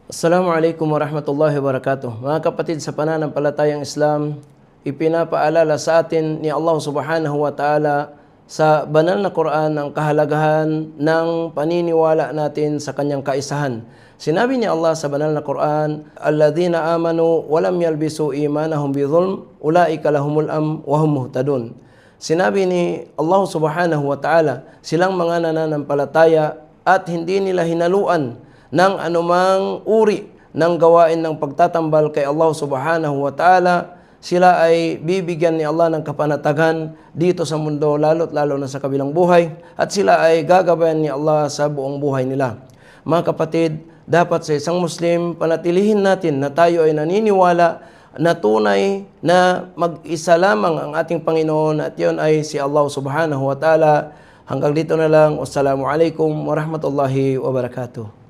Assalamualaikum warahmatullahi wabarakatuh. Mga kapatid sa pananampalatayang Islam, ipinapaalala sa atin ni Allah subhanahu wa ta'ala sa banal na Quran ang kahalagahan ng paniniwala natin sa kanyang kaisahan. Sinabi ni Allah sa banal na Quran, "Alladhina amanu walam yalbisu imanahum bidhulm, ulaika lahumul wa hum muhtadun." Sinabi ni Allah subhanahu wa ta'ala, silang mga nananampalataya at hindi nila hinaluan ng anumang uri ng gawain ng pagtatambal kay Allah subhanahu wa ta'ala, sila ay bibigyan ni Allah ng kapanatagan dito sa mundo, lalo't lalo na sa kabilang buhay, at sila ay gagabayan ni Allah sa buong buhay nila. Mga kapatid, dapat sa isang Muslim, panatilihin natin na tayo ay naniniwala na tunay na mag-isa lamang ang ating Panginoon at yun ay si Allah subhanahu wa ta'ala. Hanggang dito na lang. Wassalamualaikum warahmatullahi wabarakatuh.